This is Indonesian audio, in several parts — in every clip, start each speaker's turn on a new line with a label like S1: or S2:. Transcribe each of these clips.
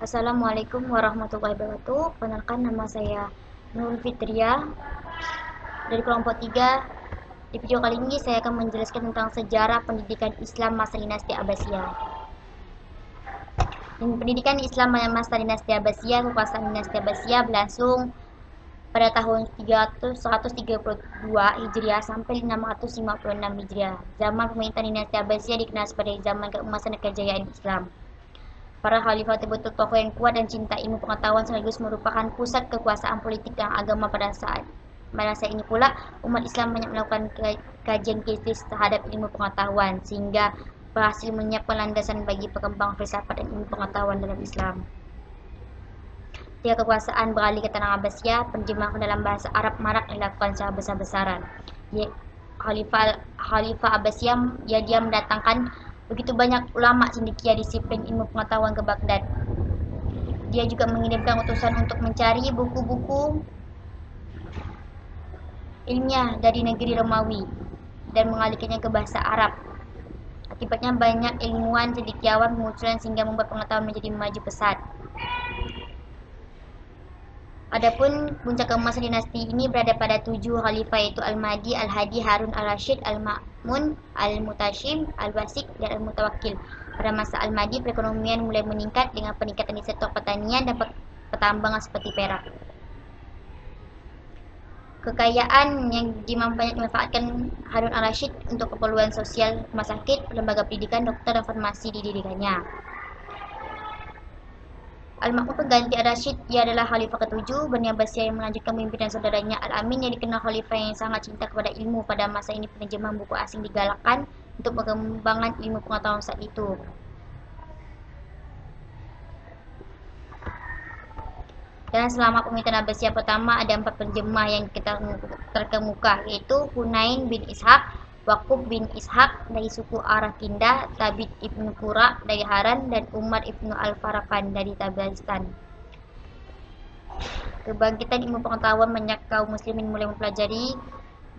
S1: Assalamualaikum warahmatullahi wabarakatuh. Perkenalkan, nama saya Nur Fitria dari kelompok 3. Di video kali ini saya akan menjelaskan tentang sejarah pendidikan Islam masa dinasti Abbasiyah. Pendidikan Islam masa dinasti Abbasiyah, kekuasaan dinasti Abbasiyah berlangsung pada tahun 132 Hijriah sampai 656 Hijriah. Zaman pemerintahan dinasti Abbasiyah dikenal sebagai zaman keemasan dan kejayaan Islam. Para khalifah betul tokoh yang kuat dan cinta ilmu pengetahuan sekaligus merupakan pusat kekuasaan politik dan agama pada saat ini pula umat Islam banyak melakukan kajian kritis terhadap ilmu pengetahuan sehingga berhasil menyiapkan landasan bagi perkembangan filsafat dan ilmu pengetahuan dalam Islam. Ketika kekuasaan beralih ke tanah Abbasiyah, penjemahan dalam bahasa Arab marak dilakukan secara besar-besaran. Khalifah Abbasiyah dia mendatangkan begitu banyak ulama cendekia disiplin ilmu pengetahuan ke Baghdad. Dia juga mengirimkan utusan untuk mencari buku-buku ilmiah dari negeri Romawi dan mengalihkannya ke bahasa Arab. Akibatnya banyak ilmuwan cendekiawan bermunculan sehingga membuat pengetahuan menjadi maju pesat. Adapun puncak keemasan dinasti ini berada pada 7 khalifah, yaitu Al-Mahdi, Al-Hadi, Harun Al-Rashid, Al-Ma'mun, Al-Mutashim, Al-Wasik, dan Al-Mutawakkil. Pada masa Al-Mahdi, perekonomian mulai meningkat dengan peningkatan di sektor pertanian dan pertambangan seperti perak. Kekayaan yang banyak dimanfaatkan Harun Al-Rashid untuk keperluan sosial, rumah sakit, lembaga pendidikan, dokter, dan farmasi didirikannya. Al-Ma'mun pengganti Ar-Rasyid, ia adalah khalifah ke-7 Bani Abbasiyah yang melanjutkan pemimpinan saudaranya Al-Amin yang dikenal khalifah yang sangat cinta kepada ilmu. Pada masa ini penerjemahan buku asing digalakkan untuk pengembangan ilmu pengetahuan saat itu. Dan selama pemerintahan Abbasiyah pertama ada 4 penjemah yang terkemuka, yaitu Hunain bin Ishaq, Waqub bin Ishaq dari suku Arakinda, Tabit ibnu Qura dari Haran, dan Umar ibnu Al-Farakan dari Tabaristan. Kebangkitan ilmu pengetahuan, banyak kaum muslimin mulai mempelajari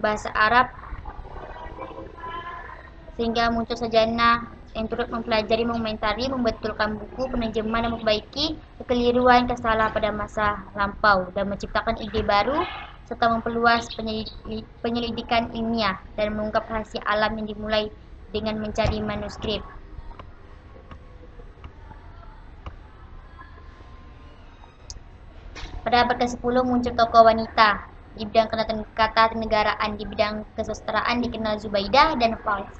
S1: bahasa Arab sehingga muncul sejanah yang turut mempelajari, mengomentari, membetulkan buku, penerjemahan, dan memperbaiki kekeliruan kesalahan pada masa lampau dan menciptakan ide baru serta memperluas penyelidikan ilmiah dan mengungkap rahasia alam yang dimulai dengan mencari manuskrip. Pada abad ke-10 muncul tokoh wanita di bidang ketatanegaraan. Di bidang kesusastraan dikenal Zubaidah dan Fals.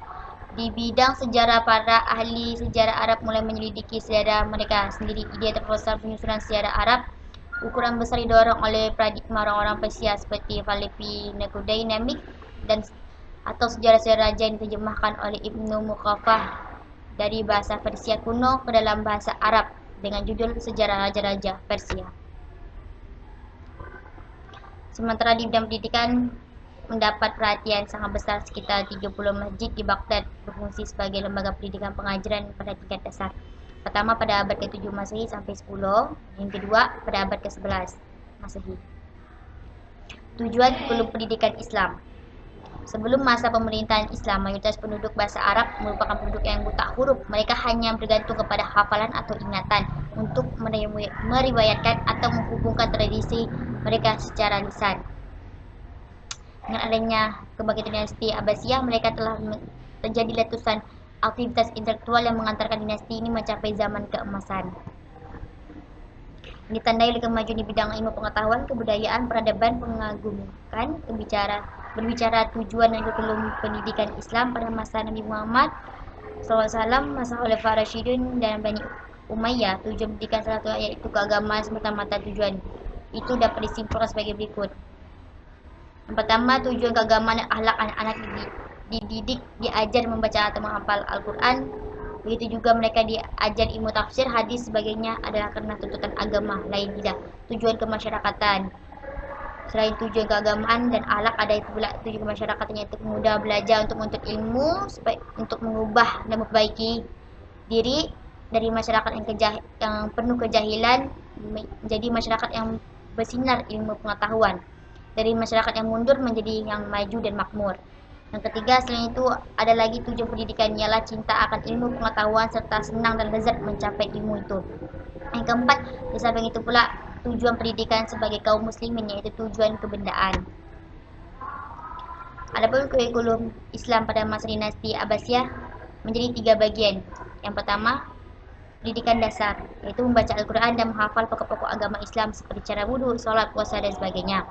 S1: Di bidang sejarah, para ahli sejarah Arab mulai menyelidiki sejarah mereka sendiri. Ide terbesar penyusunan sejarah Arab ukuran besar didorong oleh paradigma orang-orang Persia seperti Falafi, Necrodynamic, dan atau sejarah-sejarah raja yang diterjemahkan oleh Ibnu Muqafah dari bahasa Persia kuno ke dalam bahasa Arab dengan judul Sejarah Raja-Raja Persia. Sementara di bidang pendidikan mendapat perhatian sangat besar, sekitar 30 masjid di Baghdad berfungsi sebagai lembaga pendidikan pengajaran pada tingkat dasar. Pertama pada abad ke-7 Masehi sampai 10, yang kedua pada abad ke-11 Masehi. Tujuan pendidikan Islam. Sebelum masa pemerintahan Islam, mayoritas penduduk bahasa Arab merupakan penduduk yang buta huruf. Mereka hanya bergantung kepada hafalan atau ingatan untuk meriwayatkan atau menghubungkan tradisi mereka secara lisan. Dengan adanya kebangkitan dinasti Abbasiyah, mereka telah terjadi letusan aktivitas intelektual yang mengantarkan dinasti ini mencapai zaman keemasan. Ditandai oleh kemajuan di bidang ilmu pengetahuan, kebudayaan, peradaban, pengagumkan, berbicara tujuan dan kurikulum pendidikan Islam pada masa Nabi Muhammad SAW, masa Khalifah Rasyidun dan Bani Umayyah. Tujuan pendidikan salah satu yaitu keagamaan semata-mata. Tujuan itu dapat disimpulkan sebagai berikut. Yang pertama, tujuan keagamaan dan akhlak anak-anak dididik, diajar membaca atau menghafal Al-Quran. Begitu juga mereka diajar ilmu tafsir, hadis, sebagainya adalah karena tuntutan agama, lain tidak tujuan kemasyarakatan. Selain tujuan keagamaan dan akhlak, ada pula tujuan kemasyarakatan, yaitu mudah belajar untuk menuntut ilmu, untuk mengubah dan memperbaiki diri dari masyarakat yang penuh kejahilan menjadi masyarakat yang bersinar ilmu pengetahuan, dari masyarakat yang mundur menjadi yang maju dan makmur. Yang ketiga, selain itu ada lagi tujuan pendidikan, ialah cinta akan ilmu pengetahuan serta senang dan lezat mencapai ilmu itu. Yang keempat, di samping itu pula tujuan pendidikan sebagai kaum muslimin, yaitu tujuan kebendaan. Adapun kurikulum Islam pada masa dinasti Abbasiyah menjadi 3 bagian. Yang pertama, pendidikan dasar, yaitu membaca Al-Quran dan menghafal pokok-pokok agama Islam seperti cara wudhu, sholat, puasa, dan sebagainya.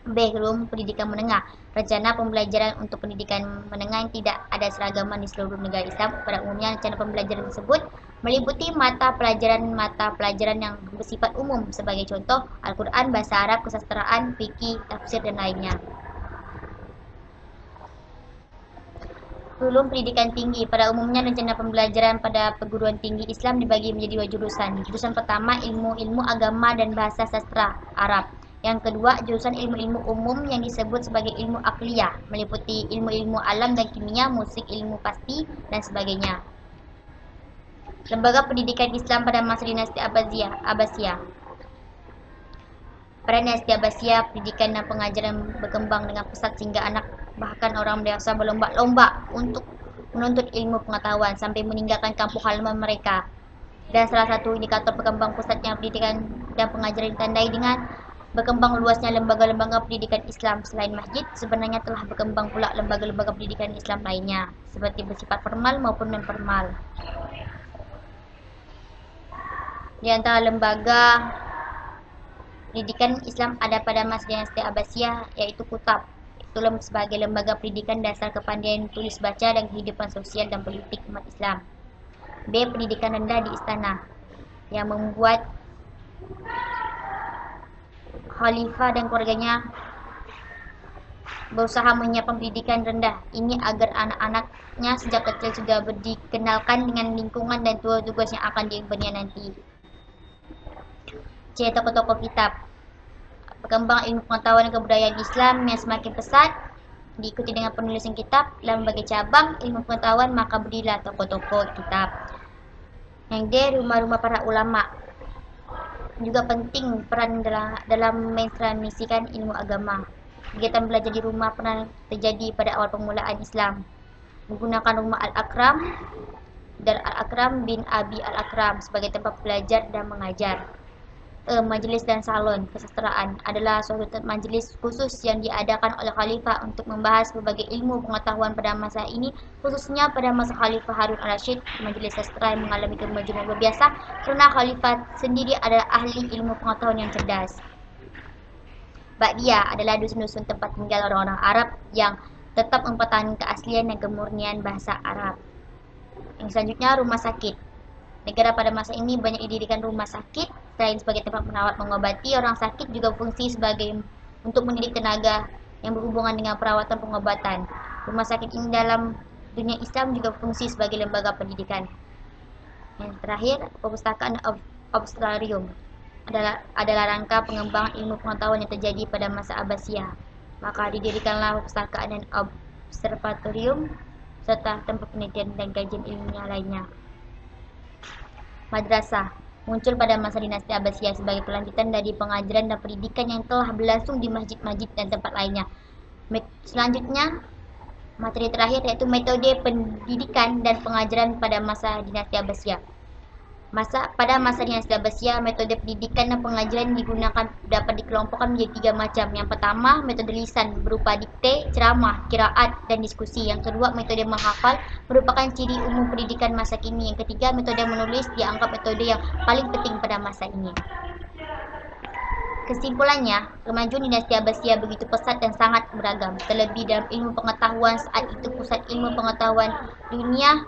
S1: B. Pendidikan menengah, rencana pembelajaran untuk pendidikan menengah yang tidak ada seragaman di seluruh negara Islam. Pada umumnya, rencana pembelajaran tersebut meliputi mata pelajaran yang bersifat umum, sebagai contoh Al-Quran, bahasa Arab, kesastraan, fikih, tafsir, dan lainnya. Pendidikan tinggi, pada umumnya rencana pembelajaran pada perguruan tinggi Islam dibagi menjadi 2 jurusan. Jurusan pertama, ilmu agama dan bahasa sastra Arab. Yang kedua, jurusan ilmu-ilmu umum yang disebut sebagai ilmu akliyah, meliputi ilmu-ilmu alam dan kimia, musik, ilmu pasti, dan sebagainya. Lembaga pendidikan Islam pada masa dinasti Abbasiyah. Pada dinasti Abbasiyah, pendidikan dan pengajaran berkembang dengan pesat sehingga anak bahkan orang dewasa berlomba-lomba untuk menuntut ilmu pengetahuan sampai meninggalkan kampung halaman mereka. Dan salah satu indikator berkembang pesatnya pendidikan dan pengajaran ditandai dengan berkembang luasnya lembaga-lembaga pendidikan Islam. Selain masjid, sebenarnya telah berkembang pula lembaga-lembaga pendidikan Islam lainnya, seperti bersifat formal maupun non-formal. Di antara lembaga pendidikan Islam ada pada masa dinasti Abbasiyah, yaitu Kutab. Itu sebagai lembaga pendidikan dasar kepandaian tulis baca dan kehidupan sosial dan politik umat Islam. B. Pendidikan rendah di istana, yang membuat khalifah dan keluarganya berusaha menyiapkan pendidikan rendah ini agar anak-anaknya sejak kecil sudah dikenalkan dengan lingkungan dan tugas yang akan diembannya nanti. C. Tokoh-tokoh kitab, berkembang ilmu pengetahuan dan kebudayaan Islam yang semakin pesat, diikuti dengan penulisan kitab dalam berbagai cabang ilmu pengetahuan, maka berdirilah tokoh-tokoh kitab. Yang D. Rumah-rumah para ulama, juga penting peran dalam mentransmisikan ilmu agama. Kegiatan belajar di rumah pernah terjadi pada awal permulaan Islam, menggunakan rumah Al-Akram dan Al-Akram bin Abi Al-Akram sebagai tempat belajar dan mengajar. Majelis dan salon kesastraan adalah suatu majelis khusus yang diadakan oleh khalifah untuk membahas berbagai ilmu pengetahuan pada masa ini, khususnya pada masa Khalifah Harun al-Rashid. Majelis sastra yang mengalami kemajuan luar biasa karena khalifah sendiri adalah ahli ilmu pengetahuan yang cerdas. Ba'diyah adalah dusun-dusun tempat tinggal orang-orang Arab yang tetap mempertahankan keaslian dan kemurnian bahasa Arab. Yang selanjutnya, rumah sakit. Negara pada masa ini banyak didirikan rumah sakit. Selain sebagai tempat merawat mengobati orang sakit, juga fungsi sebagai untuk mendidik tenaga yang berhubungan dengan perawatan pengobatan. Rumah sakit ini dalam dunia Islam juga fungsi sebagai lembaga pendidikan. Yang terakhir, perpustakaan observatorium adalah rangka pengembangan ilmu pengetahuan yang terjadi pada masa Abbasiyah. Maka didirikanlah perpustakaan dan observatorium serta tempat penelitian dan kajian ilmiah lainnya. Madrasah muncul pada masa dinasti Abbasiyah sebagai kelanjutan dari pengajaran dan pendidikan yang telah berlangsung di masjid-masjid dan tempat lainnya. Selanjutnya, materi terakhir yaitu metode pendidikan dan pengajaran pada masa dinasti Abbasiyah. Pada masa dinasti Abbasiyah, metode pendidikan dan pengajaran digunakan dapat dikelompokkan menjadi 3 macam. Yang pertama, metode lisan berupa dikte, ceramah, qiraat, dan diskusi. Yang kedua, metode menghafal merupakan ciri umum pendidikan masa kini. Yang ketiga, metode menulis dianggap metode yang paling penting pada masa ini. Kesimpulannya, kemajuan dinasti Abbasiyah begitu pesat dan sangat beragam. Terlebih dalam ilmu pengetahuan, saat itu pusat ilmu pengetahuan dunia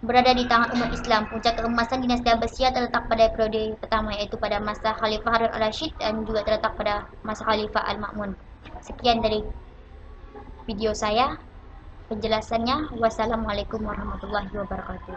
S1: berada di tangan umat Islam. Puncak keemasan dinasti Abbasiyah terletak pada periode pertama, yaitu pada masa Khalifah Harun al-Rashid, dan juga terletak pada masa Khalifah Al-Ma'mun. Sekian dari video saya, penjelasannya. Wassalamualaikum warahmatullahi wabarakatuh.